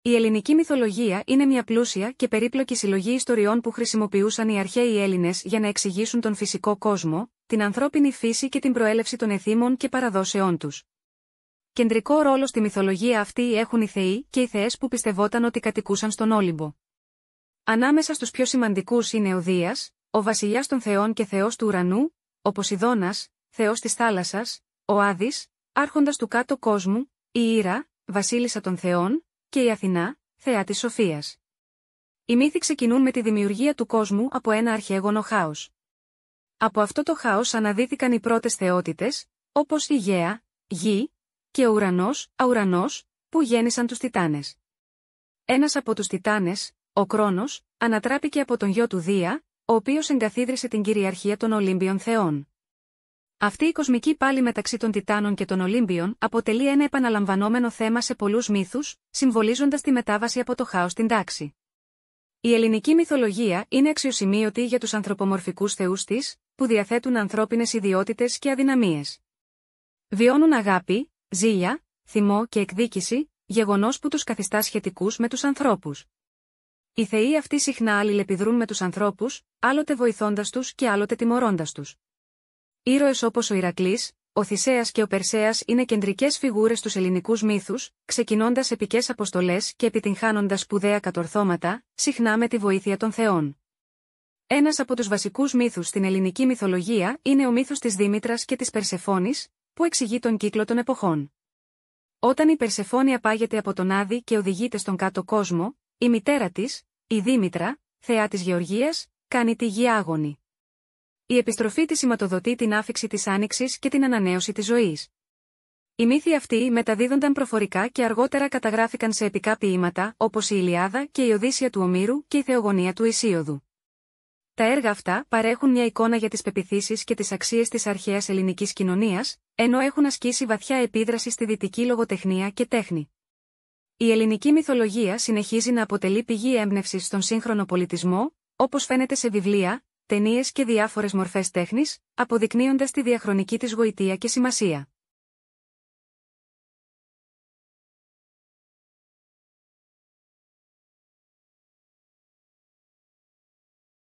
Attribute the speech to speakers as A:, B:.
A: Η ελληνική μυθολογία είναι μια πλούσια και περίπλοκη συλλογή ιστοριών που χρησιμοποιούσαν οι αρχαίοι Έλληνες για να εξηγήσουν τον φυσικό κόσμο, την ανθρώπινη φύση και την προέλευση των εθήμων και παραδόσεών τους. Κεντρικό ρόλο στη μυθολογία αυτή έχουν οι θεοί και οι θεές που πιστευόταν ότι κατοικούσαν στον Όλυμπο. Ανάμεσα στους πιο σημαντικούς είναι ο Δίας, ο βασιλιάς των θεών και θεός του ουρανού, ο Ποσειδώνας, θεός της θάλασσας, ο Άδης, άρχοντας του κάτω κόσμου, η Ήρα, βασίλισσα των θεών, και η Αθηνά, θεά της σοφίας. Οι μύθοι ξεκινούν με τη δημιουργία του κόσμου από ένα αρχαίγωνο χάος. Από αυτό το χάος αναδύθηκαν οι πρώτες θεότητες, όπως η Γαία, γη, και ο ουρανός, αουρανός, που γέννησαν τους Τιτάνες. Ένας από τους Τιτάνες, ο Κρόνος, ανατράπηκε από τον γιο του Δία, ο οποίος εγκαθίδρυσε την κυριαρχία των Ολύμπιων θεών. Αυτή η κοσμική πάλη μεταξύ των Τιτάνων και των Ολύμπιων αποτελεί ένα επαναλαμβανόμενο θέμα σε πολλούς μύθους, συμβολίζοντας τη μετάβαση από το χάος στην τάξη. Η ελληνική μυθολογία είναι αξιοσημείωτη για τους ανθρωπομορφικούς θεούς της, που διαθέτουν ανθρώπινες ιδιότητες και αδυναμίες. Βιώνουν αγάπη, ζήλια, θυμό και εκδίκηση, γεγονός που τους καθιστά σχετικούς με τους ανθρώπους. Οι θεοί αυτοί συχνά αλληλεπιδρούν με τους ανθρώπους, άλλοτε βοηθώντας τους και άλλοτε τιμωρώντας τους. Ήρωες όπως ο Ηρακλής, ο Θησέας και ο Περσέας είναι κεντρικές φιγούρες στους ελληνικούς μύθους, ξεκινώντας επικές αποστολές και επιτυγχάνοντας σπουδαία κατορθώματα, συχνά με τη βοήθεια των θεών. Ένας από τους βασικούς μύθους στην ελληνική μυθολογία είναι ο μύθος της Δήμητρας και της Περσεφόνης, που εξηγεί τον κύκλο των εποχών. Όταν η Περσεφόνη απάγεται από τον Άδη και οδηγείται στον κάτω κόσμο, η μητέρα της, η Δήμητρα, θεά της Γεωργίας, κάνει τη γη άγονη. Η επιστροφή της σηματοδοτεί την άφιξη της άνοιξης και την ανανέωση της ζωής. Οι μύθοι αυτοί μεταδίδονταν προφορικά και αργότερα καταγράφηκαν σε επικά ποίηματα όπως η Ιλιάδα και η Οδύσσεια του Ομήρου και η Θεογονία του Ησίωδου. Τα έργα αυτά παρέχουν μια εικόνα για τις πεποιθήσεις και τις αξίες της αρχαίας ελληνικής κοινωνίας, ενώ έχουν ασκήσει βαθιά επίδραση στη δυτική λογοτεχνία και τέχνη. Η ελληνική μυθολογία συνεχίζει να αποτελεί πηγή έμπνευσης στον σύγχρονο πολιτισμό, όπως φαίνεται σε βιβλία, ταινίες και διάφορες μορφές τέχνης, αποδεικνύοντας τη διαχρονική της γοητεία και σημασία.